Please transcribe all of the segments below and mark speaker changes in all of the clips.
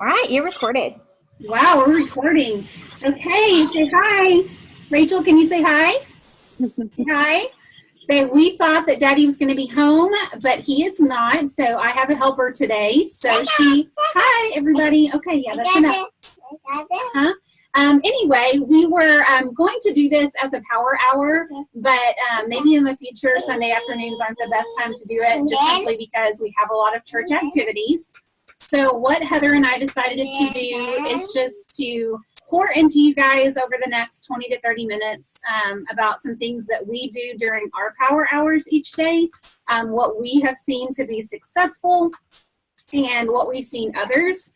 Speaker 1: All right, you're recorded.
Speaker 2: Wow, we're recording. Okay, say hi. Rachel, can you say hi? Say hi. Say, we thought that Daddy was going to be home, but he is not. So I have a helper today. So hi, everybody. Okay, yeah, that's enough. Huh? Anyway, we were going to do this as a power hour, but maybe in the future, Sunday afternoons aren't the best time to do it, just simply because we have a lot of church activities. So what Heather and I decided to do is just to pour into you guys over the next 20 to 30 minutes about some things that we do during our power hours each day, what we have seen to be successful, and what we've seen others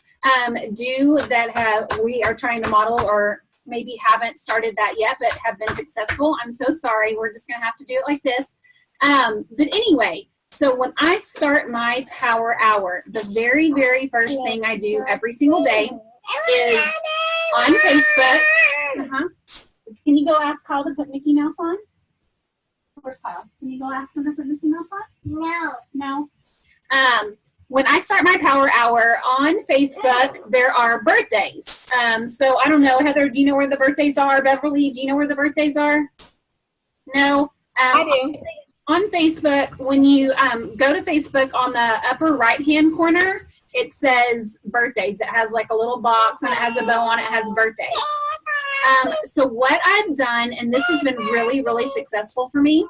Speaker 2: do that we are trying to model, or maybe haven't started that yet but have been successful. I'm so sorry. We're just going to have to do it like this. But anyway, so when I start my power hour, the very, very first thing I do every single day is on Facebook. Can you go ask Kyle to put Mickey Mouse on? Where's Kyle? Can you go ask him to put Mickey Mouse on? No. When I start my power hour on Facebook, there are birthdays. So I don't know, Heather, do you know where the birthdays are? Beverly, do you know where the birthdays are? No?
Speaker 1: I do.
Speaker 2: On Facebook, when you go to Facebook, on the upper right-hand corner, it says birthdays. It has like a little box and it has a bow on it. It has birthdays. So what I've done, and this has been really, really successful for me,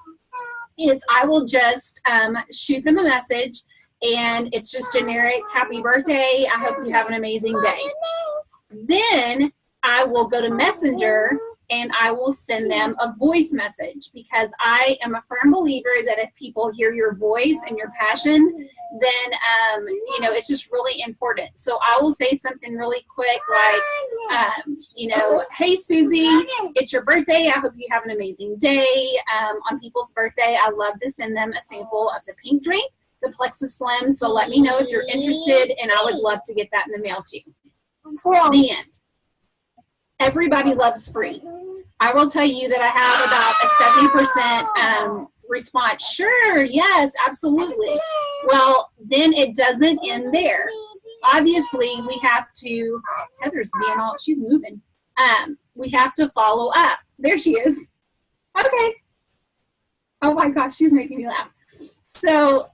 Speaker 2: is I will just shoot them a message, and it's just generic, happy birthday, I hope you have an amazing day. Then I will go to Messenger and I will send them a voice message, because I am a firm believer that if people hear your voice and your passion, then, it's just really important. So I will say something really quick like, hey, Susie, it's your birthday. I hope you have an amazing day. On people's birthday, I love to send them a sample of the pink drink, the Plexus Slim. So let me know if you're interested, and I would love to get that in the mail to you. The end. Everybody loves free. I will tell you that I have about a 70% response. Sure, yes, absolutely. Well, then it doesn't end there. Obviously, we have to, Heather's being she's moving. We have to follow up. There she is. Okay. Oh my gosh, she's making me laugh. So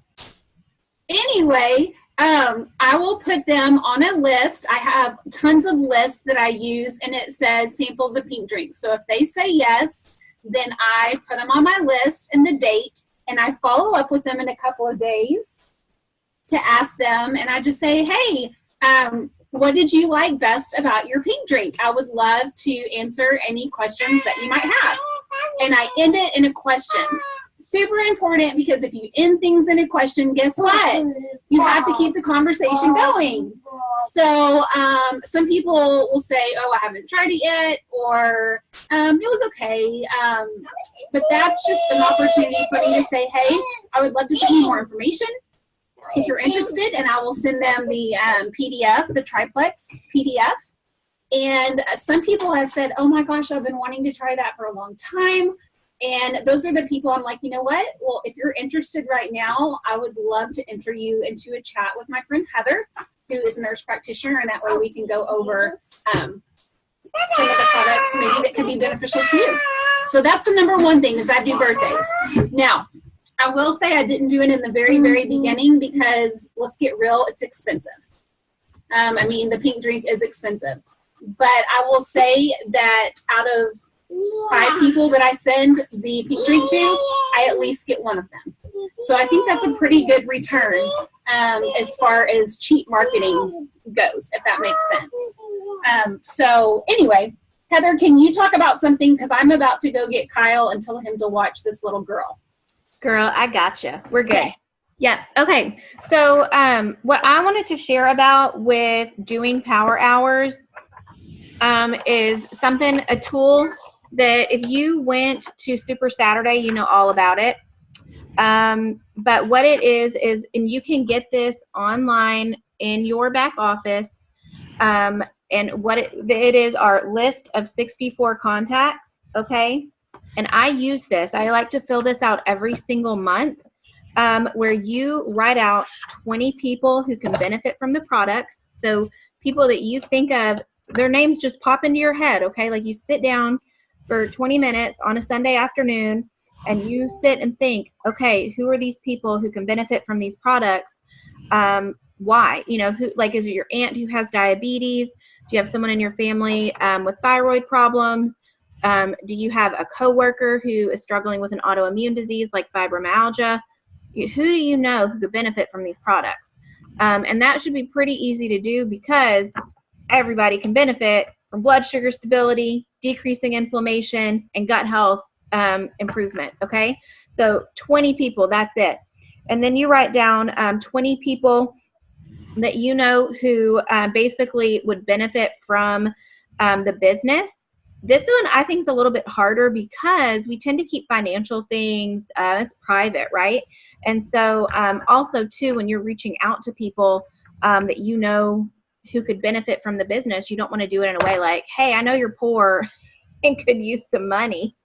Speaker 2: anyway, I will put them on a list. I have tons of lists that I use, and it says samples of pink drinks. So if they say yes, then I put them on my list and the date, and I follow up with them in a couple of days to ask them, and I just say, hey, what did you like best about your pink drink? I would love to answer any questions that you might have. And I end it in a question. Super important, because if you end things in a question, guess what? You have to keep the conversation going. So some people will say, oh, I haven't tried it yet, or it was okay. But that's just an opportunity for me to say, hey, I would love to send you more information if you're interested, and I will send them the PDF, the triplex PDF. And some people have said, oh my gosh, I've been wanting to try that for a long time. And those are the people I'm like, you know what? Well, if you're interested right now, I would love to enter you into a chat with my friend Heather, who is a nurse practitioner, and that way we can go over some of the products maybe that could be beneficial to you. So that's the number one thing, is I do birthdays. Now, I will say I didn't do it in the very, very beginning, because let's get real, it's expensive. The pink drink is expensive. But I will say that out of 5 people that I send the pink drink to, I at least get one of them. So I think that's a pretty good return as far as cheap marketing goes, if that makes sense. So anyway, Heather, can you talk about something? Because I'm about to go get Kyle and tell him to watch this little girl.
Speaker 1: Girl, I gotcha. We're good. Okay. Yeah. Okay. So what I wanted to share about with doing power hours is a tool that if you went to Super Saturday, you know all about it. But what it is, and you can get this online in your back office. And what it is, our list of 64 contacts. Okay. And I use this. I like to fill this out every single month. where you write out 20 people who can benefit from the products. So people that you think of, their names just pop into your head, okay? Like you sit down for 20 minutes on a Sunday afternoon and you sit and think, okay, who are these people who can benefit from these products? Why? You know, who, like, is it your aunt who has diabetes? Do you have someone in your family with thyroid problems? Do you have a coworker who is struggling with an autoimmune disease like fibromyalgia? Who do you know who could benefit from these products? And that should be pretty easy to do because everybody can benefit from blood sugar stability, decreasing inflammation, and gut health improvement, okay? So 20 people, that's it. And then you write down 20 people that you know who basically would benefit from the business. This one I think is a little bit harder because we tend to keep financial things, it's private, right? And so also too, when you're reaching out to people that you know who could benefit from the business, you don't want to do it in a way like, hey, I know you're poor and could use some money.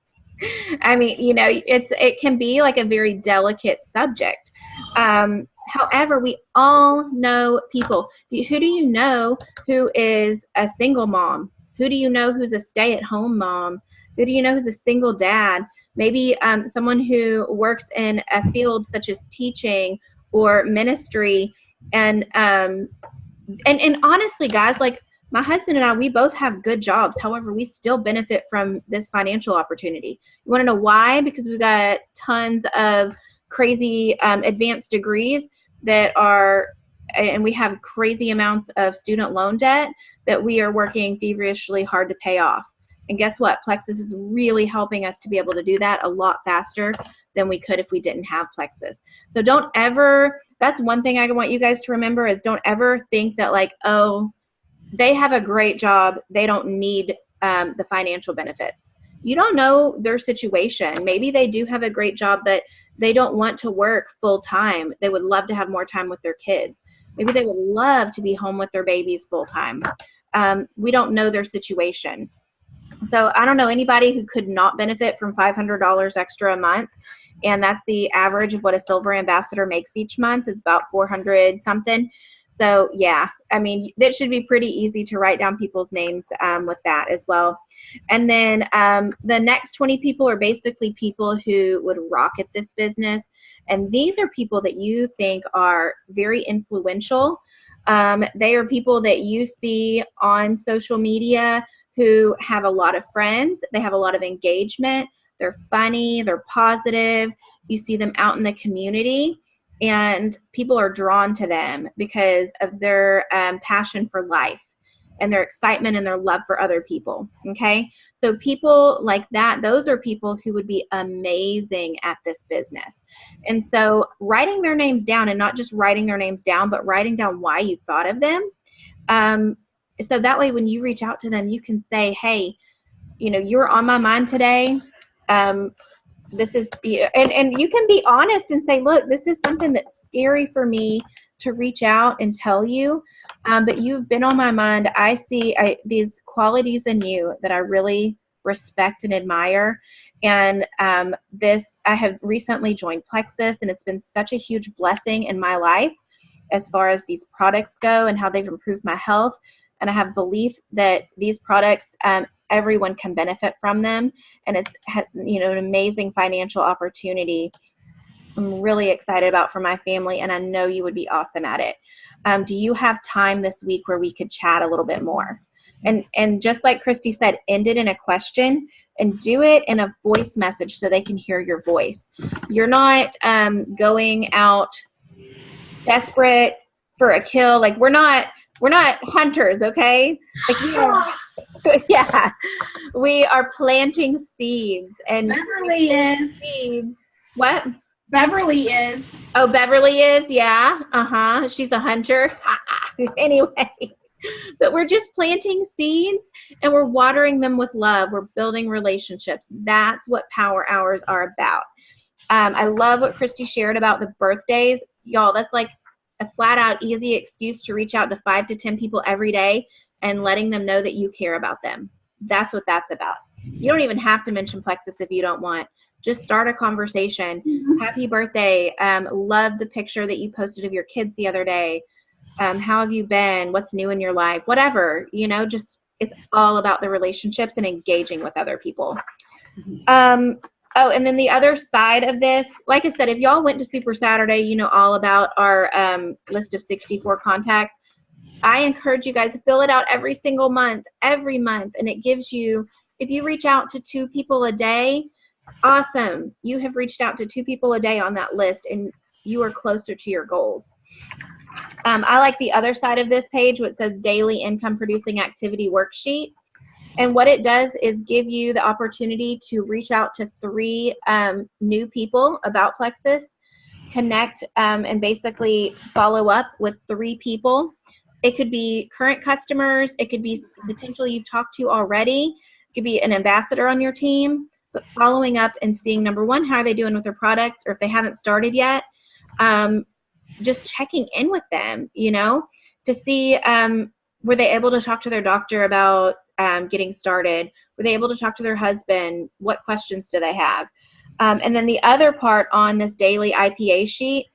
Speaker 1: I mean, you know, it can be like a very delicate subject. However, we all know people. Who do you know who is a single mom? Who do you know who's a stay-at-home mom? Who do you know who's a single dad? Maybe someone who works in a field such as teaching or ministry. And honestly, guys, like my husband and I, we both have good jobs. However, we still benefit from this financial opportunity. You want to know why? Because we've got tons of crazy advanced degrees that are, and we have crazy amounts of student loan debt that we are working feverishly hard to pay off. And guess what? Plexus is really helping us to be able to do that a lot faster than we could if we didn't have Plexus. So don't ever, that's one thing I want you guys to remember is don't ever think that like, oh, they have a great job, they don't need the financial benefits. You don't know their situation. Maybe they do have a great job, but they don't want to work full time. They would love to have more time with their kids. Maybe they would love to be home with their babies full time. We don't know their situation. So I don't know anybody who could not benefit from $500 extra a month. And that's the average of what a silver ambassador makes each month. It's about 400 something. So yeah, I mean, that should be pretty easy to write down people's names with that as well. And then the next 20 people are basically people who would rock at this business. And these are people that you think are very influential. They are people that you see on social media who have a lot of friends. They have a lot of engagement. They're funny. They're positive. You see them out in the community. And people are drawn to them because of their passion for life and their excitement and their love for other people, okay? So people like that, those are people who would be amazing at this business. And so writing their names down, and not just writing their names down, but writing down why you thought of them. So that way when you reach out to them, you can say, hey, you know, you're on my mind today. This is, and you can be honest and say, look, this is something that's scary for me to reach out and tell you, but you've been on my mind. I see these qualities in you that I really respect and admire. And I have recently joined Plexus, and it's been such a huge blessing in my life as far as these products go and how they've improved my health. And I have belief that these products, everyone can benefit from them, and it's, you know, an amazing financial opportunity I'm really excited about for my family, and I know you would be awesome at it. Do you have time this week where we could chat a little bit more? And just like Kristy said, end it in a question and do it in a voice message so they can hear your voice. You're not going out desperate for a kill. Like we're not hunters, okay? Like we are, yeah, we are planting seeds. And
Speaker 2: Beverly is.
Speaker 1: Seeds. What?
Speaker 2: Beverly is.
Speaker 1: Oh, Beverly is, yeah. She's a hunter. Anyway, but we're just planting seeds and we're watering them with love. We're building relationships. That's what Power Hours are about. I love what Kristy shared about the birthdays. Y'all, that's like a flat out easy excuse to reach out to 5 to 10 people every day and letting them know that you care about them. That's what that's about. You don't even have to mention Plexus if you don't want, Just start a conversation. Happy birthday. Love the picture that you posted of your kids the other day. How have you been? What's new in your life? Whatever, just it's all about the relationships and engaging with other people. Oh, and then the other side of this, like I said, if y'all went to Super Saturday, you know all about our list of 64 contacts. I encourage you guys to fill it out every single month, every month. And it gives you, if you reach out to 2 people a day, awesome. You have reached out to 2 people a day on that list and you are closer to your goals. I like the other side of this page, which says daily income producing activity worksheet. And what it does is give you the opportunity to reach out to 3 new people about Plexus, connect and basically follow up with 3 people. It could be current customers. It could be potentially you've talked to already. It could be an ambassador on your team, but following up and seeing, number one, how are they doing with their products, or if they haven't started yet, just checking in with them, to see were they able to talk to their doctor about getting started? Were they able to talk to their husband? What questions do they have? And then the other part on this daily IPA sheet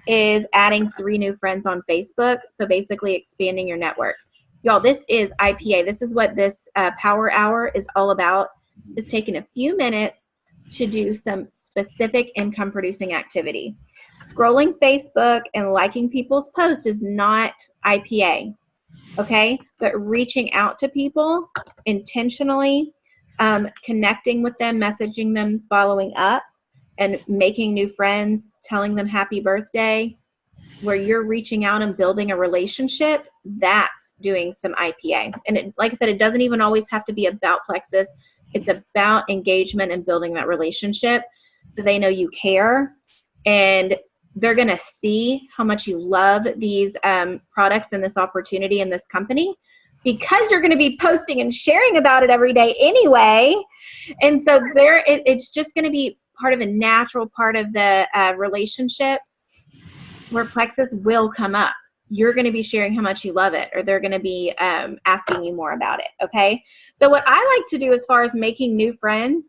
Speaker 1: is adding 3 new friends on Facebook. So basically expanding your network. Y'all, this is IPA. This is what this power hour is all about. It's taking a few minutes to do some specific income producing activity. Scrolling Facebook and liking people's posts is not IPA, okay? But reaching out to people intentionally, connecting with them, messaging them, following up, and making new friends, telling them happy birthday, where you're reaching out and building a relationship, that's doing some IPA. And like I said, it doesn't even always have to be about Plexus. It's about engagement and building that relationship so they know you care, and they're going to see how much you love these products and this opportunity in this company, because you're going to be posting and sharing about it every day anyway. And so it's just going to be part of a natural part of the relationship where Plexus will come up. You're going to be sharing how much you love it, or they're going to be asking you more about it. Okay. So what I like to do as far as making new friends,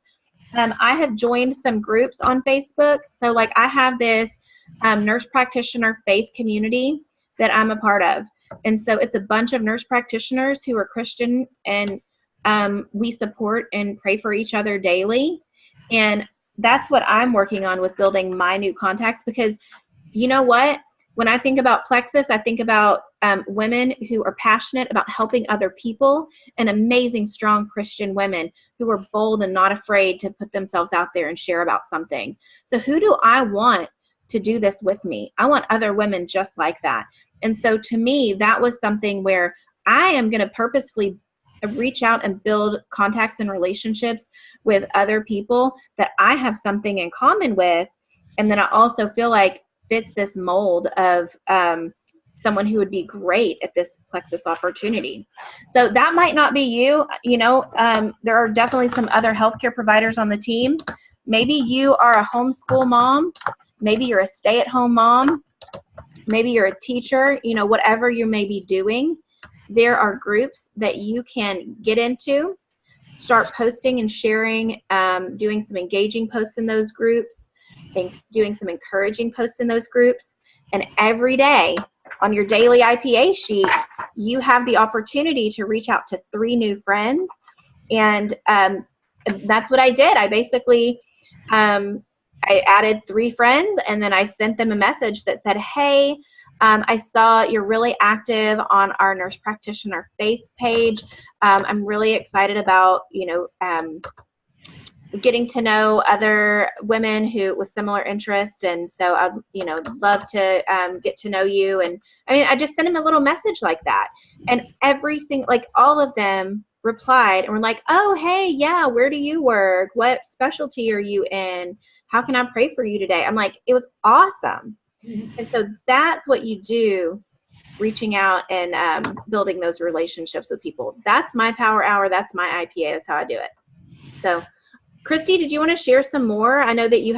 Speaker 1: I have joined some groups on Facebook. So like I have this nurse practitioner faith community that I'm a part of. And so it's a bunch of nurse practitioners who are Christian, and we support and pray for each other daily. And that's what I'm working on with building my new contacts, because you know what? When I think about Plexus, I think about women who are passionate about helping other people, and amazing, strong Christian women who are bold and not afraid to put themselves out there and share about something. So who do I want to do this with me? I want other women just like that. And so to me, that was something where I am going to purposefully reach out and build contacts and relationships with other people that I have something in common with, and then I also feel like fits this mold of someone who would be great at this Plexus opportunity. So that might not be you. There are definitely some other healthcare providers on the team. Maybe you are a homeschool mom. Maybe you're a stay-at-home mom. Maybe you're a teacher. Whatever you may be doing, there are groups that you can get into, start posting and sharing, doing some engaging posts in those groups, and doing some encouraging posts in those groups. And every day on your daily IPA sheet, you have the opportunity to reach out to 3 new friends. And that's what I did. I basically, I added 3 friends, and then I sent them a message that said, hey, I saw you're really active on our nurse practitioner faith page. I'm really excited about, getting to know other women who with similar interests. And so I'd, love to get to know you. And I just sent them a little message like that. And every single, all of them replied and were like, oh, hey, yeah, where do you work? What specialty are you in? How can I pray for you today? I'm like, it was awesome. And so that's what you do, reaching out and building those relationships with people. That's my power hour. That's my IPA. That's how I do it. So, Kristy, did you want to share some more? I know that you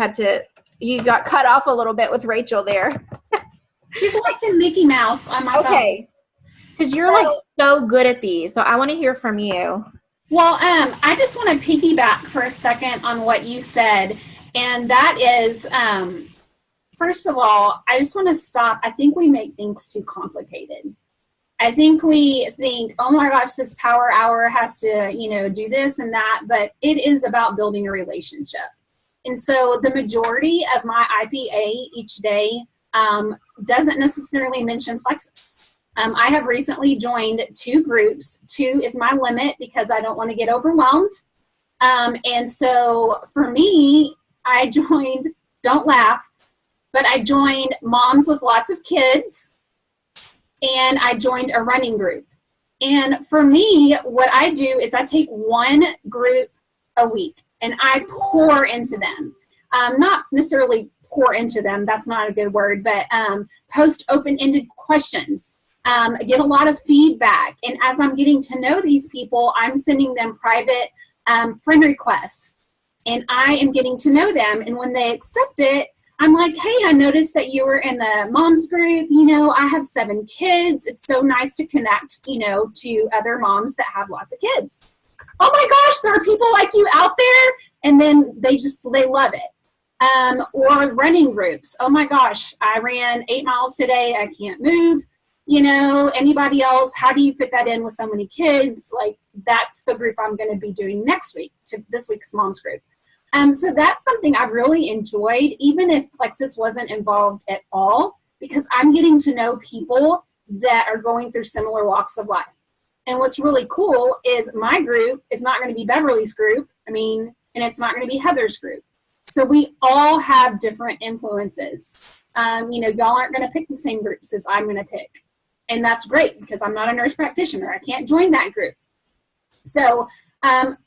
Speaker 1: got cut off a little bit with Rachel there.
Speaker 2: She's watching Mickey Mouse on my phone. Okay.
Speaker 1: Because you're so good at these. So I want to hear from you.
Speaker 2: Well, I just want to piggyback for a second on what you said. And that is, first of all, I just want to stop. I think we make things too complicated. I think we think, oh my gosh, this power hour has to, do this and that, but it is about building a relationship. And so the majority of my IPA each day doesn't necessarily mention Plexus. I have recently joined 2 groups. 2 is my limit because I don't want to get overwhelmed. And so for me, I joined, don't laugh, but I joined Moms with Lots of Kids, and I joined a running group. And for me, what I do is I take 1 group a week and I pour into them. Not necessarily pour into them, that's not a good word, but post open-ended questions. Get a lot of feedback. And as I'm getting to know these people, I'm sending them private friend requests. And I am getting to know them. And when they accept it, I'm like, hey, I noticed that you were in the moms group. I have 7 kids. It's so nice to connect, to other moms that have lots of kids. Oh my gosh, there are people like you out there. And then they love it. Or running groups. Oh my gosh, I ran 8 miles today. I can't move. Anybody else? How do you fit that in with so many kids? Like, that's the group I'm going to be doing next week, to this week's moms group. So that's something I've really enjoyed, even if Plexus wasn't involved at all, because I'm getting to know people that are going through similar walks of life. And what's really cool is my group is not going to be Beverly's group. And it's not going to be Heather's group. So we all have different influences. Y'all aren't going to pick the same groups as I'm going to pick. And that's great because I'm not a nurse practitioner. I can't join that group. So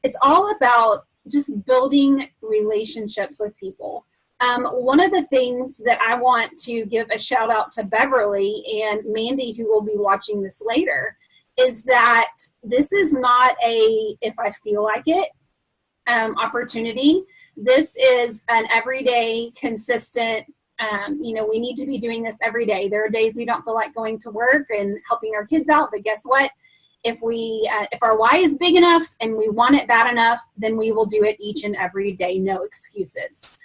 Speaker 2: it's all about just building relationships with people. One of the things that I want to give a shout out to Beverly and Mandy, who will be watching this later, is that this is not a if I feel like it opportunity. This is an everyday, consistent, we need to be doing this every day. There are days we don't feel like going to work and helping our kids out, but guess what? If our why is big enough and we want it bad enough, then we will do it each and every day, no excuses.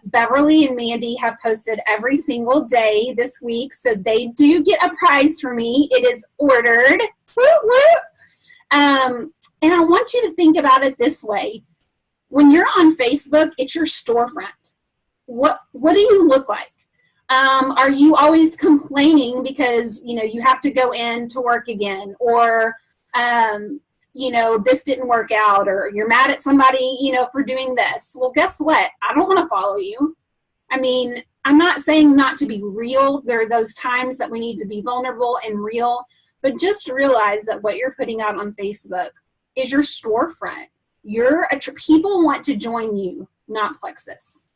Speaker 2: Beverly and Mandy have posted every single day this week, so they do get a prize for me. It is ordered. Woo, woo. And I want you to think about it this way. When you're on Facebook, it's your storefront. What do you look like? Are you always complaining because, you have to go in to work again, or, this didn't work out, or you're mad at somebody, for doing this? Well, guess what? I don't want to follow you. I'm not saying not to be real. There are those times that we need to be vulnerable and real, but just realize that what you're putting out on Facebook is your storefront. People want to join you, not Plexus.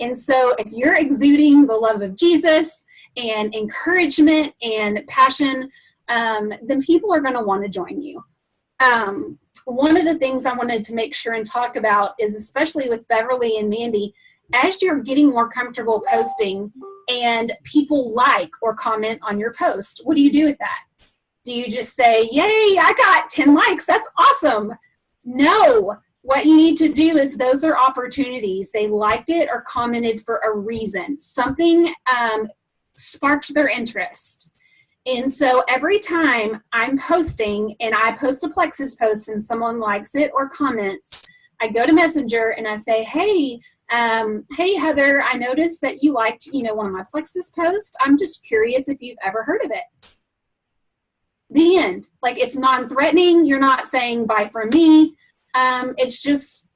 Speaker 2: And so if you're exuding the love of Jesus and encouragement and passion, then people are going to want to join you. One of the things I wanted to make sure and talk about is, especially with Beverly and Mandy, as you're getting more comfortable posting and people like or comment on your post, what do you do with that? Do you just say, yay, I got 10 likes, that's awesome? No. What you need to do is, those are opportunities. They liked it or commented for a reason. Something sparked their interest. And so every time I'm posting and I post a Plexus post and someone likes it or comments, I go to Messenger and I say, hey, Heather, I noticed that you liked, one of my Plexus posts. I'm just curious if you've ever heard of it. The end. Like, it's non-threatening. You're not saying bye from me. It's just,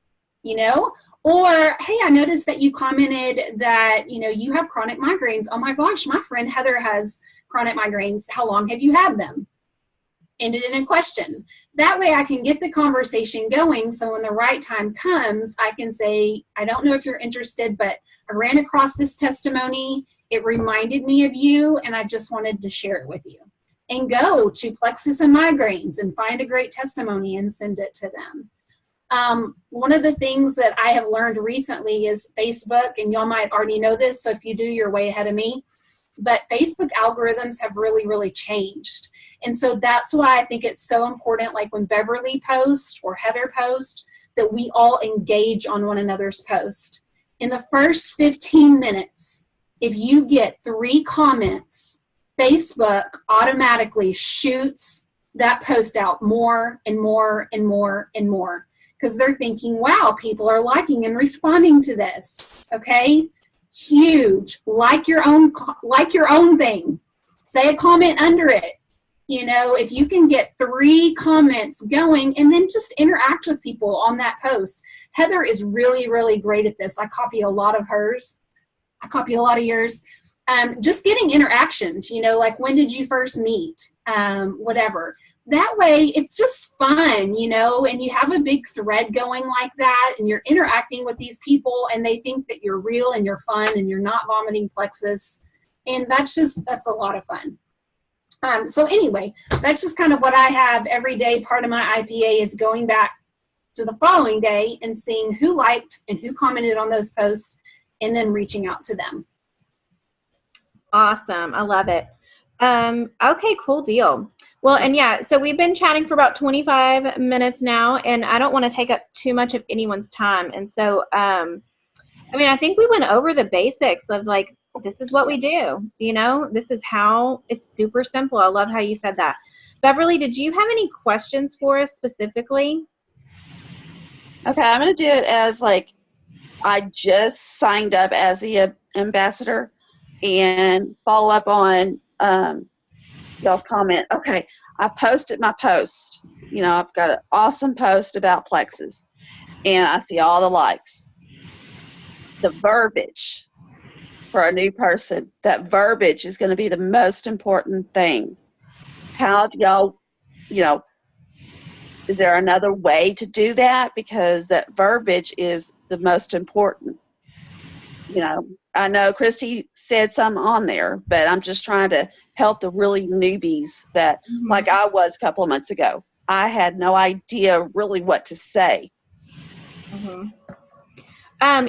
Speaker 2: or, hey, I noticed that you commented that, you have chronic migraines. Oh my gosh, my friend Heather has chronic migraines. How long have you had them? Ended in a question. That way I can get the conversation going. So when the right time comes, I can say, I don't know if you're interested, but I ran across this testimony. It reminded me of you, and I just wanted to share it with you. And go to Plexus and Migraines and find a great testimony and send it to them. One of the things that I have learned recently is Facebook, and y'all might already know this, so if you do, you're way ahead of me, but Facebook algorithms have really, really changed. And so that's why I think it's so important, like when Beverly posts or Heather posts, that we all engage on one another's post. In the first 15 minutes, if you get 3 comments, Facebook automatically shoots that post out more and more and more and more, because they're thinking, wow, people are liking and responding to this. Okay? Huge. Like your own thing. Say a comment under it. You know, if you can get 3 comments going and then just interact with people on that post. Heather is really, really great at this. I copy a lot of hers. I copy a lot of yours. Just getting interactions, you know, like when did you first meet? Whatever. That way it's just fun, you know, and you have a big thread going like that, and you're interacting with these people and they think that you're real and you're fun and you're not vomiting plexus. And that's a lot of fun. So anyway, that's just kind of what I have every day. Part of my IPA is going back to the following day and seeing who liked and who commented on those posts and then reaching out to them.
Speaker 1: Awesome. I love it. Okay, cool deal. Well, and yeah, so we've been chatting for about 25 minutes now, and I don't want to take up too much of anyone's time. And so, I mean, I think we went over the basics of like, this is what we do, you know, this is how it's super simple. I love how you said that. Beverly, did you have any questions for us specifically?
Speaker 3: Okay, I'm going to do it as like, I just signed up as the ambassador and follow up on y'all's comment. Okay, I posted my post. You know, I've got an awesome post about plexus, and I see all the likes. The verbiage for a new person, that verbiage is going to be the most important thing. How do y'all, you know, is there another way to do that? Because that verbiage is the most important. You know, I know Kristy said some on there, but I'm just trying to help the really newbies that, like I was a couple of months ago. I had no idea really what to say.
Speaker 1: And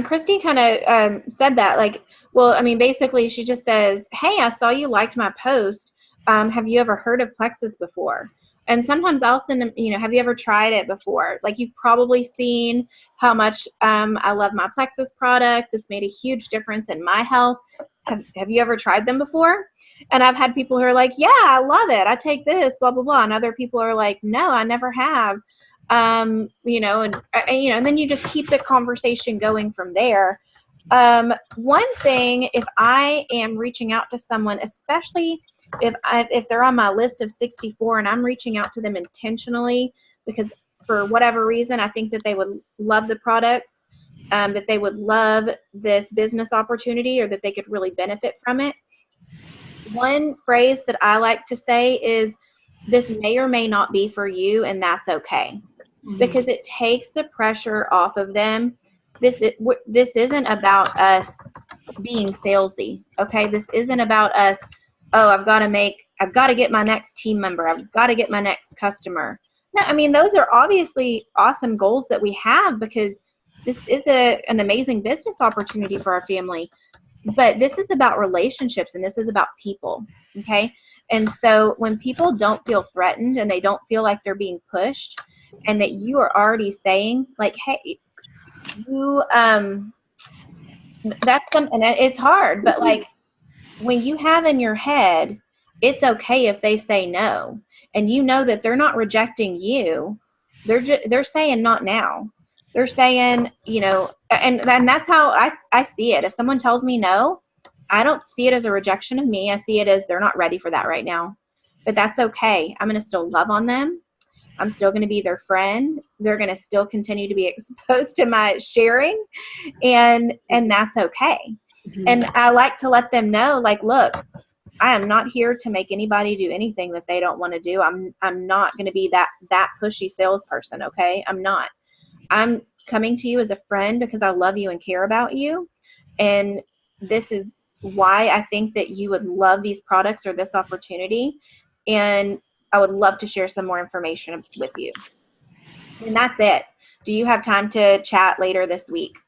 Speaker 1: Kristy kind of said that, like, well, I mean, basically she just says, hey, I saw you liked my post. Have you ever heard of plexus before? And sometimes I'll send them, you know, have you ever tried it before? Like, you've probably seen how much I love my plexus products. It's made a huge difference in my health. Have you ever tried them before? And I've had people who are like, yeah, I love it. I take this, blah, blah, blah. And other people are like, no, I never have. You know, and then you just keep the conversation going from there. One thing, if I am reaching out to someone, especially if they're on my list of 64 and I'm reaching out to them intentionally because for whatever reason, I think that they would love the products, that they would love this business opportunity, or that they could really benefit from it. One phrase that I like to say is, this may or may not be for you, and that's okay. Because it takes the pressure off of them. This isn't about us being salesy, okay? This isn't about us, oh, I've got to get my next team member. I've got to get my next customer. No, I mean, those are obviously awesome goals that we have, because this is an amazing business opportunity for our family. But this is about relationships, and this is about people, okay? And so when people don't feel threatened and they don't feel like they're being pushed, and that you are already saying, like, hey, you, that's something, and it's hard, but like, when you have in your head, it's okay if they say no, and you know that they're not rejecting you, they're saying not now. They're saying, you know, and that's how I see it. If someone tells me no, I don't see it as a rejection of me. I see it as they're not ready for that right now. But that's okay. I'm going to still love on them. I'm still going to be their friend. They're going to still continue to be exposed to my sharing, and that's okay. And I like to let them know, like, look, I am not here to make anybody do anything that they don't want to do. I'm not going to be that pushy salesperson, okay? I'm not. I'm coming to you as a friend because I love you and care about you. And this is why I think that you would love these products or this opportunity. And I would love to share some more information with you. And that's it. Do you have time to chat later this week?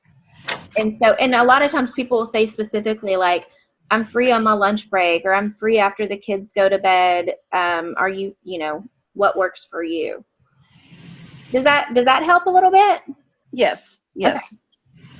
Speaker 1: And a lot of times people will say specifically, like, I'm free on my lunch break, or I'm free after the kids go to bed. Are you, you know, what works for you? Does that help a little bit?
Speaker 3: Yes.
Speaker 1: Okay.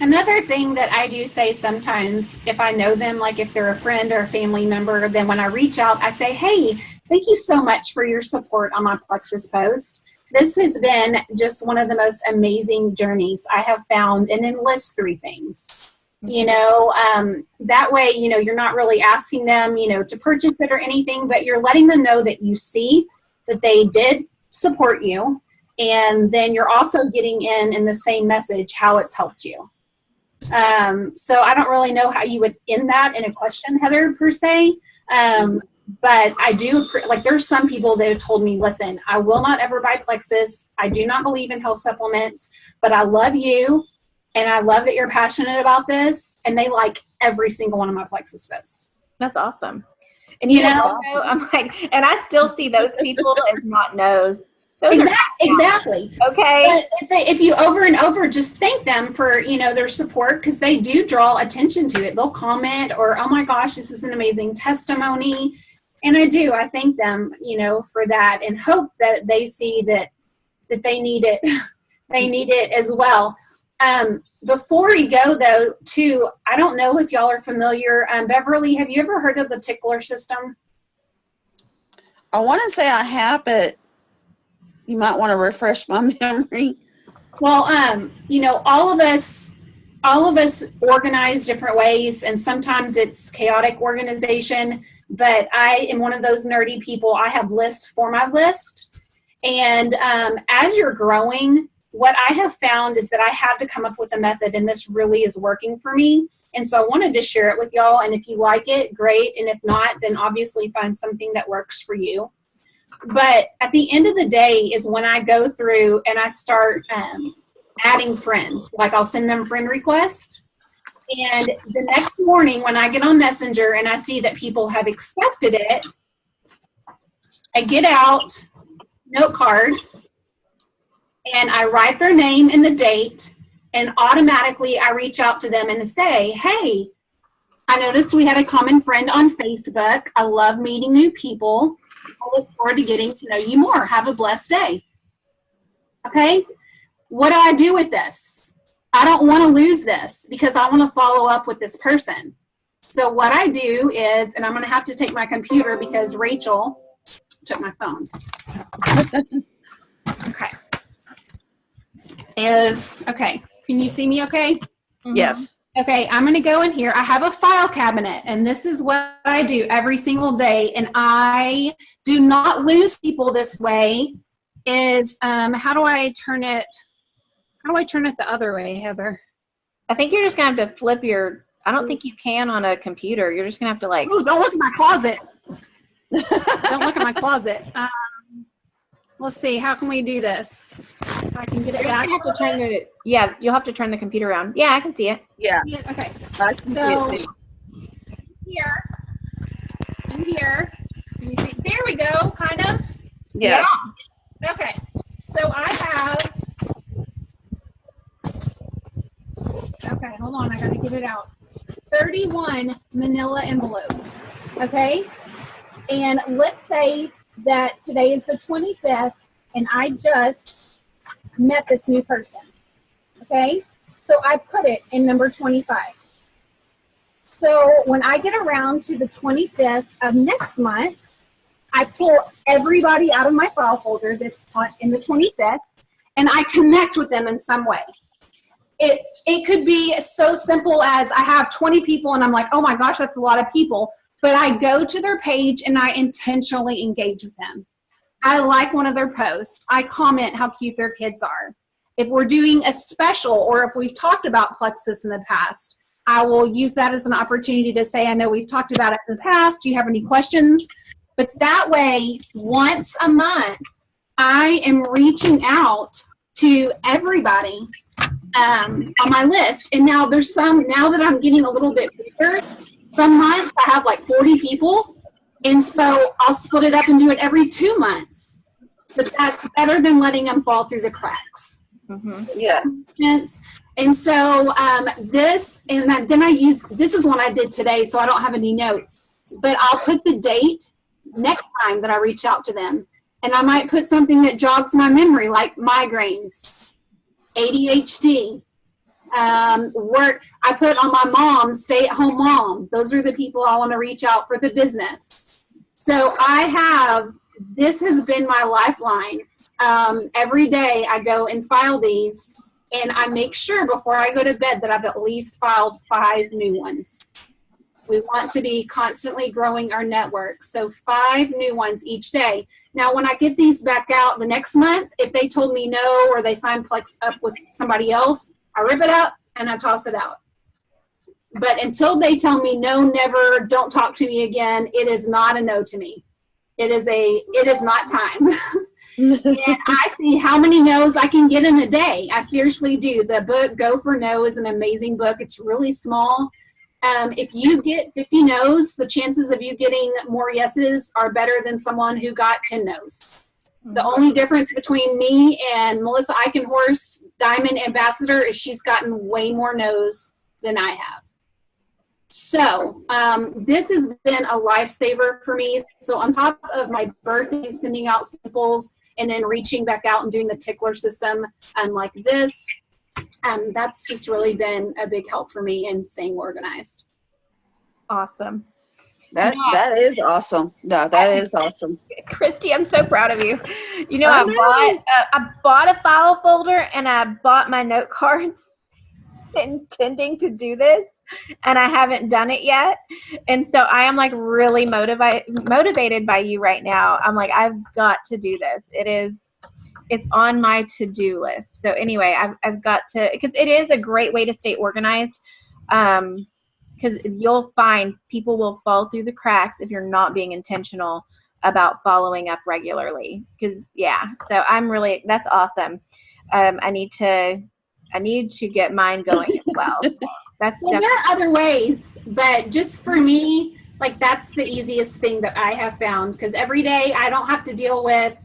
Speaker 2: Another thing that I do say sometimes, if I know them, like if they're a friend or a family member, then when I reach out, I say, hey, thank you so much for your support on my Plexus post. This has been just one of the most amazing journeys I have found, and then list 3 things. That way, you're not really asking them, to purchase it or anything, but you're letting them know that you see that they did support you. And then you're also getting in the same message, how it's helped you. So I don't really know how you would end that in a question, Heather, per se. But I do, there's some people that have told me, listen, I will not ever buy Plexus. I do not believe in health supplements, but I love you. And I love that you're passionate about this. And they like every single one of my Plexus posts.
Speaker 1: That's awesome. And I'm like, and I still see those people as not no's.
Speaker 2: Exactly.
Speaker 1: Okay.
Speaker 2: But if you over and over just thank them for, their support, because they do draw attention to it. They'll comment or, oh my gosh, this is an amazing testimony. And I thank them, for that, and hope that they see that they need it. They need it as well. Before we go though, too, I don't know if y'all are familiar. Beverly, have you ever heard of the tickler system?
Speaker 3: I want to say I have, but you might want to refresh my memory.
Speaker 2: Well, all of us organize different ways, and sometimes it's chaotic organization, but I am one of those nerdy people. I have lists for my list. And as you're growing, what I have found is that I have to come up with a method, and this really is working for me. And so I wanted to share it with y'all. And if you like it, great. And if not, then obviously find something that works for you. But at the end of the day is when I go through and I start adding friends. Like I'll send them friend requests. And the next morning when I get on Messenger and I see that people have accepted it, I get out note card and I write their name and the date, and automatically I reach out to them and say, hey, I noticed we had a common friend on Facebook. I love meeting new people. I look forward to getting to know you more. Have a blessed day. Okay? What do I do with this? I don't want to lose this because I want to follow up with this person. So what I do is, and I'm going to have to take my computer because Rachel took my phone. Okay. Can you see me okay?
Speaker 3: Mm-hmm. Yes.
Speaker 2: Okay, I'm going to go in here. I have a file cabinet, and this is what I do every single day, and I do not lose people this way. How do I turn it the other way, Heather?
Speaker 1: I think you're just going to have to flip I don't think you can on a computer. You're just going to have to
Speaker 2: Ooh, don't look at my closet. Don't look at my closet. Let's see. How can we do this? If I can get it back.
Speaker 1: You'll have to turn the computer around. Yeah, I can see it.
Speaker 3: Yeah.
Speaker 2: Okay.
Speaker 3: I can see it.
Speaker 2: Here. Can you see? There we go. Kind of.
Speaker 3: Yes.
Speaker 2: Yeah. Okay. So I have. Okay, hold on. I got to get it out. 31 manila envelopes. Okay. And let's say that today is the 25th and I just met this new person. Okay. So I put it in number 25. So when I get around to the 25th of next month, I pull everybody out of my file folder that's in the 25th and I connect with them in some way. It could be so simple as I have 20 people and I'm like, oh my gosh, that's a lot of people. But I go to their page and I intentionally engage with them. I like one of their posts. I comment how cute their kids are. If we're doing a special or if we've talked about Plexus in the past, I will use that as an opportunity to say, I know we've talked about it in the past. Do you have any questions? But that way, once a month, I am reaching out to everybody on my list. And now there's now that I'm getting a little bit bigger, some months I have like 40 people, and so I'll split it up and do it every 2 months. But that's better than letting them fall through the cracks.
Speaker 3: Mm-hmm. Yeah.
Speaker 2: And so this is one I did today, so I don't have any notes. But I'll put the date next time that I reach out to them, and I might put something that jogs my memory, like migraines, ADHD, Work. I put on my mom, stay-at-home mom. Those are the people I want to reach out for the business. So this has been my lifeline. Every day I go and file these, and I make sure before I go to bed that I've at least filed 5 new ones. We want to be constantly growing our network. So 5 new ones each day. Now, when I get these back out the next month, if they told me no or they signed Plex up with somebody else, I rip it up and I toss it out. But until they tell me no, never, don't talk to me again, it is not a no to me. It is not time. And I see how many no's I can get in a day. I seriously do. The book Go for No is an amazing book. It's really small. If you get 50 no's, the chances of you getting more yeses are better than someone who got 10 no's. The only difference between me and Melissa Eichenhorst, Diamond Ambassador, is she's gotten way more no's than I have. So this has been a lifesaver for me. So on top of my birthday, sending out samples and then reaching back out and doing the tickler system like this, that's just really been a big help for me in staying organized.
Speaker 1: Awesome.
Speaker 3: That is awesome. No, that is awesome.
Speaker 1: Kristy, I'm so proud of you. You know, I bought a file folder and I bought my note cards intending to do this, and I haven't done it yet. And so I am like really motivated by you right now. I'm like, I've got to do this. It's on my to-do list. So anyway, I've got to, because it is a great way to stay organized. Because you'll find people will fall through the cracks if you're not being intentional about following up regularly. Because so that's awesome. I need to get mine going as well. So there
Speaker 2: are other ways, but just for me, like that's the easiest thing that I have found, because every day I don't have to deal with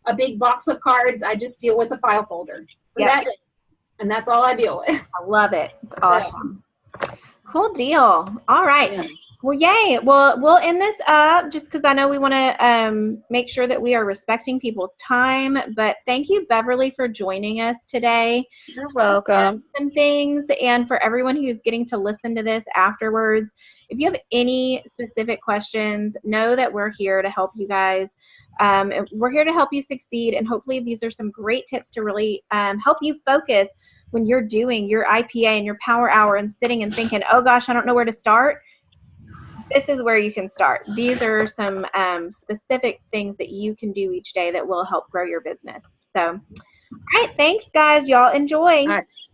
Speaker 2: a big box of cards. I just deal with a file folder. And that's all I deal with.
Speaker 1: I love it. It's awesome. Cool deal. All right. Yeah. Well, yay. Well, we'll end this up just because I know we want to make sure that we are respecting people's time. But thank you, Beverly, for joining us today.
Speaker 3: You're welcome.
Speaker 1: Some things, and for everyone who's getting to listen to this afterwards, if you have any specific questions, know that we're here to help you guys. We're here to help you succeed, and hopefully these are some great tips to really help you focus when you're doing your IPA and your power hour and sitting and thinking, oh gosh, I don't know where to start. This is where you can start. These are some specific things that you can do each day that will help grow your business. So, all right, thanks guys. Y'all enjoy.
Speaker 3: Thanks.